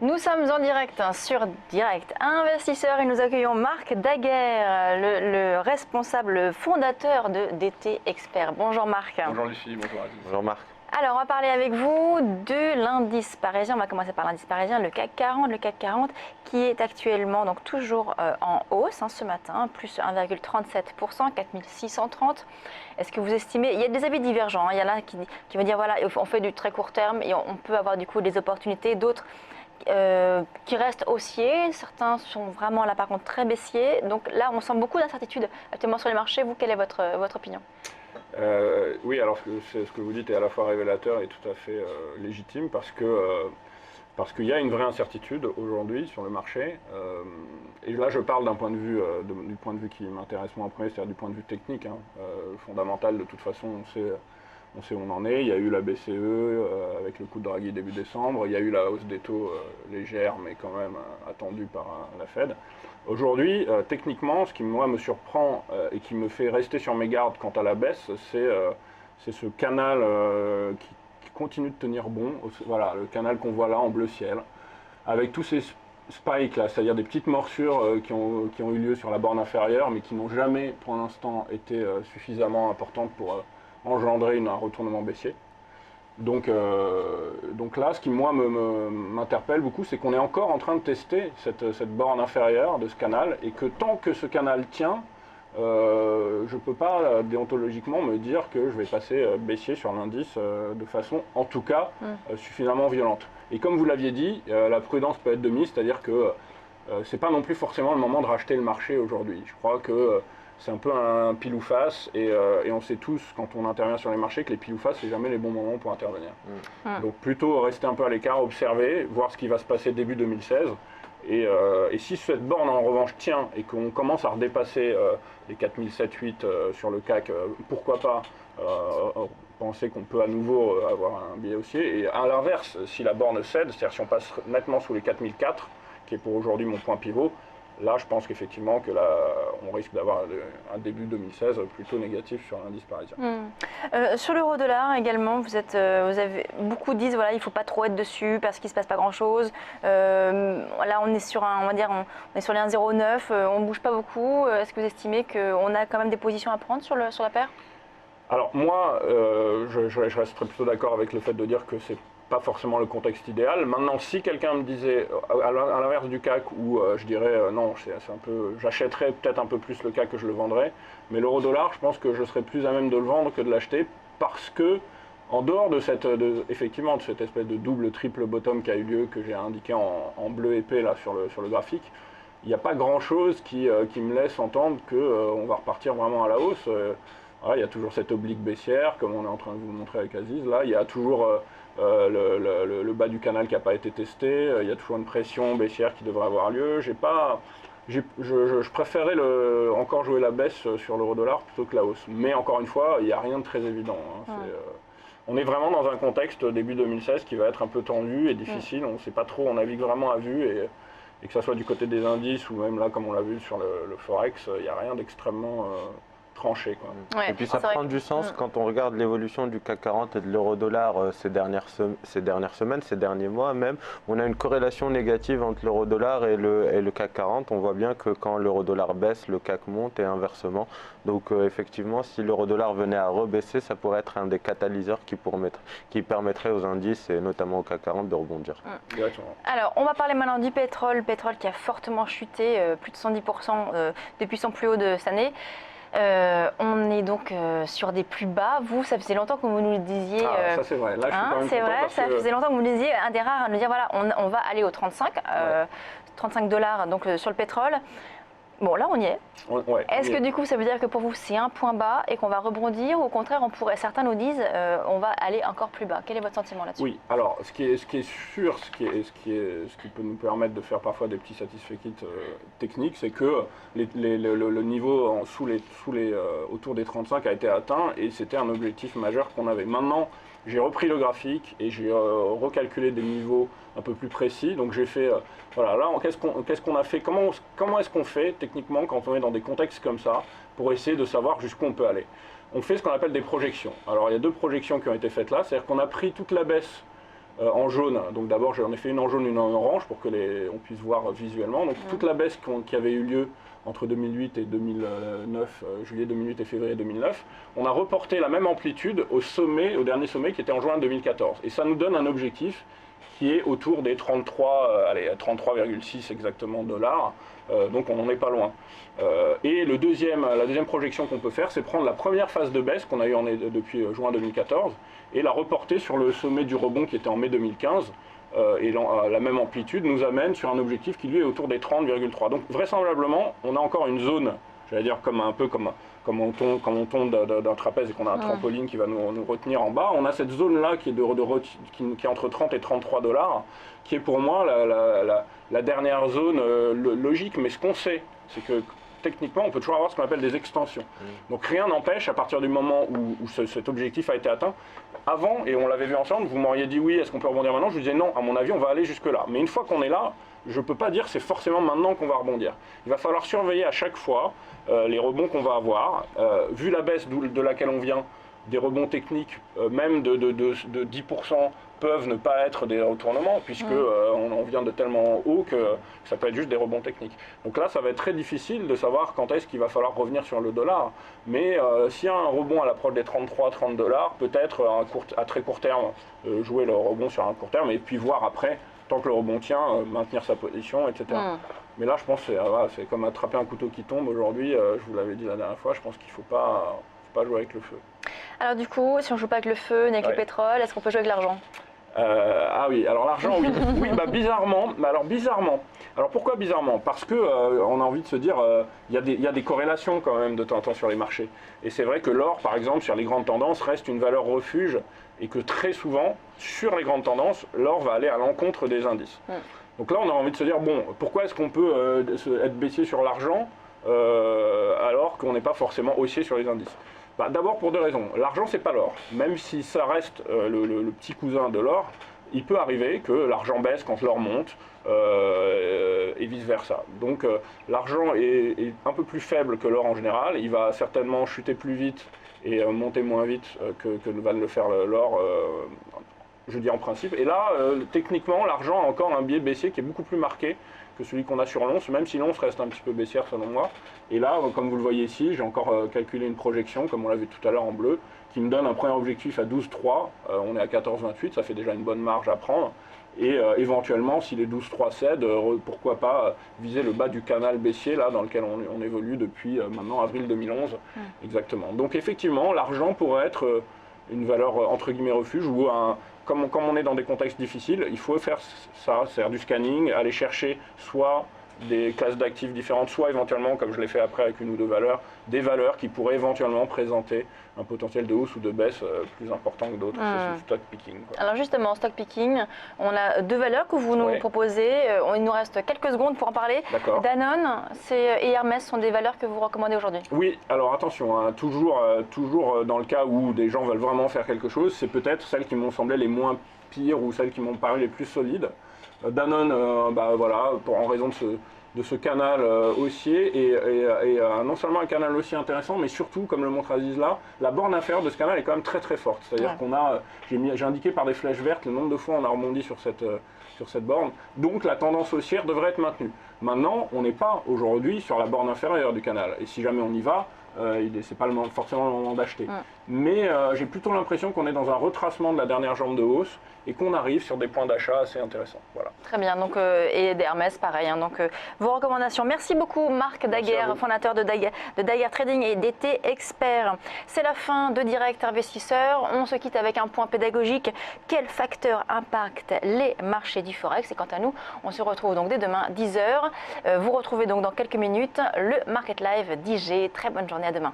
Nous sommes en direct sur Direct Investisseur et nous accueillons Marc Daguerre, le responsable fondateur de DT Expert. Bonjour Marc. Bonjour Lucie, bonjour Aziz. Bonjour Marc. Alors on va parler avec vous de l'indice parisien. On va commencer par l'indice parisien, le CAC 40. Le CAC 40 qui est actuellement donc toujours en hausse ce matin, plus 1,37%, 4630. Est-ce que vous estimez, il y a des avis divergents, il y a là qui vont dire voilà, on fait du très court terme et on peut avoir du coup des opportunités, d'autres qui restent haussiers, certains sont vraiment là par contre très baissiers. Donc là on sent beaucoup d'incertitudes actuellement sur les marchés. Vous, quelle est votre opinion? Oui, alors ce que vous dites est à la fois révélateur et tout à fait légitime parce qu'il y a une vraie incertitude aujourd'hui sur le marché. Et là, je parle d'un point de vue, du point de vue qui m'intéresse moi en premier, c'est-à-dire du point de vue technique. Fondamental, de toute façon, on sait où on en est. Il y a eu la BCE avec le coup de Draghi début décembre. Il y a eu la hausse des taux légère, mais quand même attendue par la Fed. Aujourd'hui, techniquement, ce qui moi me surprend et qui me fait rester sur mes gardes quant à la baisse, c'est ce canal qui continue de tenir bon. Voilà, le canal qu'on voit là en bleu ciel, avec tous ces spikes là, c'est-à-dire des petites morsures qui ont eu lieu sur la borne inférieure, mais qui n'ont jamais pour l'instant été suffisamment importantes pour engendrer un retournement baissier. Donc là, ce qui moi m'interpelle beaucoup, c'est qu'on est encore en train de tester cette borne inférieure de ce canal, et que tant que ce canal tient, je ne peux pas déontologiquement me dire que je vais passer baissier sur l'indice de façon, en tout cas, suffisamment violente. Et comme vous l'aviez dit, la prudence peut être de mise, c'est-à-dire que c'est pas non plus forcément le moment de racheter le marché aujourd'hui. Je crois que c'est un peu un pile ou face, et on sait tous, quand on intervient sur les marchés, que les pile ou face, c'est jamais les bons moments pour intervenir. Donc plutôt rester un peu à l'écart, observer, voir ce qui va se passer début 2016. Et si cette borne en revanche tient et qu'on commence à redépasser les 4007-8 sur le CAC, pourquoi pas penser qu'on peut à nouveau avoir un biais haussier. Et à l'inverse, si la borne cède, c'est-à-dire si on passe nettement sous les 4004, qui est pour aujourd'hui mon point pivot, là, je pense qu'effectivement que là, on risque d'avoir un début 2016 plutôt négatif sur l'indice parisien. Sur l'euro-dollar également, vous avez beaucoup disent voilà, il ne faut pas trop être dessus parce qu'il ne se passe pas grand-chose. Là, on est sur on est sur les 1,09, on ne bouge pas beaucoup. Est-ce que vous estimez qu'on a quand même des positions à prendre sur la paire? Alors moi, je resterais plutôt d'accord avec le fait de dire que c'est pas forcément le contexte idéal. Maintenant, si quelqu'un me disait, à l'inverse du CAC, où je dirais non, j'achèterais peut-être un peu plus le CAC que je le vendrais, mais l'euro-dollar, je pense que je serais plus à même de le vendre que de l'acheter, parce que en dehors de effectivement de cette espèce de double, triple bottom qui a eu lieu, que j'ai indiqué en bleu épais là sur le graphique, il n'y a pas grand-chose qui me laisse entendre qu'on va repartir vraiment à la hausse. Voilà, il y a toujours cette oblique baissière, comme on est en train de vous le montrer avec Aziz. Là, il y a toujours le bas du canal qui n'a pas été testé. Il y a toujours une pression baissière qui devrait avoir lieu. Je préférais encore jouer la baisse sur l'euro-dollar plutôt que la hausse. Mais encore une fois, il n'y a rien de très évident. On est vraiment dans un contexte début 2016 qui va être un peu tendu et difficile. On ne sait pas trop, on navigue vraiment à vue. Et que ce soit du côté des indices ou même là, comme on l'a vu sur le Forex, il n'y a rien d'extrêmement tranché, quoi. Ouais, et puis ça prend du sens quand on regarde l'évolution du CAC 40 et de l'euro-dollar ces dernières semaines, ces derniers mois même. On a une corrélation négative entre l'euro-dollar et le CAC 40. On voit bien que quand l'euro-dollar baisse, le CAC monte et inversement. Donc effectivement, si l'euro-dollar venait à rebaisser, ça pourrait être un des catalyseurs qui permettrait aux indices et notamment au CAC 40 de rebondir. Alors, on va parler maintenant du pétrole qui a fortement chuté, plus de 110% depuis son plus haut de cette année. On est donc sur des plus bas. Vous, ça faisait longtemps que vous nous le disiez. Ça c'est vrai. Là, je suis quand même c'est content vrai, parce ça que faisait longtemps que vous nous disiez, un des rares à nous dire voilà, on va aller au 35, $35 donc sur le pétrole. Bon, là, on y est. Est-ce que du coup, ça veut dire que pour vous, c'est un point bas et qu'on va rebondir, ou au contraire, certains nous disent, on va aller encore plus bas? Quel est votre sentiment là-dessus? Oui, alors, ce qui est sûr, ce qui peut nous permettre de faire parfois des petits satisfakits techniques, c'est que le niveau autour des 35 a été atteint, et c'était un objectif majeur qu'on avait. Maintenant, j'ai repris le graphique et j'ai recalculé des niveaux un peu plus précis. Donc j'ai fait, voilà, là, qu'est-ce qu'on a fait, comment est-ce qu'on fait techniquement quand on est dans des contextes comme ça pour essayer de savoir jusqu'où on peut aller? On fait ce qu'on appelle des projections. Alors il y a deux projections qui ont été faites là, c'est-à-dire qu'on a pris toute la baisse en jaune. Donc d'abord j'en ai fait une en jaune, une en orange pour que on puisse voir visuellement. Donc toute la baisse qui avait eu lieu entre 2008 et 2009, juillet 2008 et février 2009, on a reporté la même amplitude au sommet, au dernier sommet qui était en juin 2014. Et ça nous donne un objectif qui est autour des 33,6 exactement dollars. Donc on n'en est pas loin. Et la deuxième projection qu'on peut faire, c'est prendre la première phase de baisse qu'on a eu depuis juin 2014 et la reporter sur le sommet du rebond qui était en mai 2015. Et la même amplitude nous amène sur un objectif qui lui est autour des 30,3. Donc vraisemblablement, on a encore une zone, j'allais dire un peu comme on tombe d'un trapèze et qu'on a un trampoline qui va nous retenir en bas. On a cette zone-là qui est entre 30 et 33 dollars, qui est pour moi la dernière zone logique. Mais ce qu'on sait, c'est que techniquement, on peut toujours avoir ce qu'on appelle des extensions. Donc rien n'empêche, à partir du moment où cet objectif a été atteint, avant, et on l'avait vu ensemble, vous m'auriez dit oui, est-ce qu'on peut rebondir maintenant? Je vous disais non, à mon avis, on va aller jusque-là. Mais une fois qu'on est là, je ne peux pas dire que c'est forcément maintenant qu'on va rebondir. Il va falloir surveiller à chaque fois les rebonds qu'on va avoir. Vu la baisse de laquelle on vient, des rebonds techniques, même de 10%, peuvent ne pas être des retournements, puisque on vient de tellement haut que ça peut être juste des rebonds techniques. Donc là, ça va être très difficile de savoir quand est-ce qu'il va falloir revenir sur le dollar. Mais s'il y a un rebond à l'approche des 33-30 dollars, peut-être à très court terme, jouer le rebond sur un court terme, et puis voir après, tant que le rebond tient, maintenir sa position, etc. Mais là, je pense que c'est comme attraper un couteau qui tombe aujourd'hui. Je vous l'avais dit la dernière fois, je pense qu'il ne faut pas jouer avec le feu. Alors du coup, si on ne joue pas avec le feu, ni avec le pétrole, est-ce qu'on peut jouer avec l'argent? Ah oui, alors l'argent, oui. Oui, bizarrement. Alors pourquoi bizarrement? Parce que on a envie de se dire, il y a des corrélations quand même de temps en temps sur les marchés. Et c'est vrai que l'or, par exemple, sur les grandes tendances, reste une valeur refuge, et que très souvent, sur les grandes tendances, l'or va aller à l'encontre des indices. Donc là, on a envie de se dire, bon, pourquoi est-ce qu'on peut être baissier sur l'argent alors qu'on n'est pas forcément haussier sur les indices? D'abord pour deux raisons. L'argent, c'est pas l'or. Même si ça reste le petit cousin de l'or, il peut arriver que l'argent baisse quand l'or monte et vice-versa. Donc l'argent est un peu plus faible que l'or en général. Il va certainement chuter plus vite et monter moins vite que va le faire l'or, je dis en principe. Et là, techniquement, l'argent a encore un biais baissier qui est beaucoup plus marqué que celui qu'on a sur l'once, même si l'once reste un petit peu baissière selon moi. Et là, comme vous le voyez ici, j'ai encore calculé une projection, comme on l'a vu tout à l'heure en bleu, qui me donne un premier objectif à 12,3. On est à 14,28, ça fait déjà une bonne marge à prendre. Et éventuellement, si les 12,3 cèdent, pourquoi pas viser le bas du canal baissier, là, dans lequel on évolue depuis maintenant avril 2011. Exactement. Donc effectivement, l'argent pourrait être une valeur entre guillemets refuge ou comme on est dans des contextes difficiles, il faut faire ça, c'est-à-dire du scanning, aller chercher soit des classes d'actifs différentes, soit éventuellement, comme je l'ai fait après avec une ou deux valeurs, des valeurs qui pourraient éventuellement présenter un potentiel de hausse ou de baisse plus important que d'autres. C'est ce stock picking, quoi. Alors justement, stock picking, on a deux valeurs que vous nous proposez. Il nous reste quelques secondes pour en parler. Danone et Hermès sont des valeurs que vous recommandez aujourd'hui? Oui, alors attention, hein, toujours dans le cas où des gens veulent vraiment faire quelque chose, c'est peut-être celles qui m'ont semblé les moins pires ou celles qui m'ont paru les plus solides. Danone, voilà, en raison de ce canal haussier et non seulement un canal haussier intéressant, mais surtout, comme le montre Aziz là, la borne inférieure de ce canal est quand même très très forte. C'est-à-dire qu'on a, j'ai indiqué par des flèches vertes le nombre de fois on a rebondi sur cette borne, donc la tendance haussière devrait être maintenue. Maintenant, on n'est pas aujourd'hui sur la borne inférieure du canal, et si jamais on y va, c'est pas forcément le moment d'acheter. Mais j'ai plutôt l'impression qu'on est dans un retracement de la dernière jambe de hausse et qu'on arrive sur des points d'achat assez intéressants. Voilà. Très bien, donc, et d'Hermès pareil. Hein, donc vos recommandations. Merci beaucoup Marc Daguerre, fondateur de Daguerre Trading et DT Expert. C'est la fin de Direct Investisseur. On se quitte avec un point pédagogique. Quels facteurs impactent les marchés du Forex? Et quant à nous, on se retrouve donc dès demain 10h. Vous retrouvez donc dans quelques minutes le Market Live d'IG. Très bonne journée, à demain.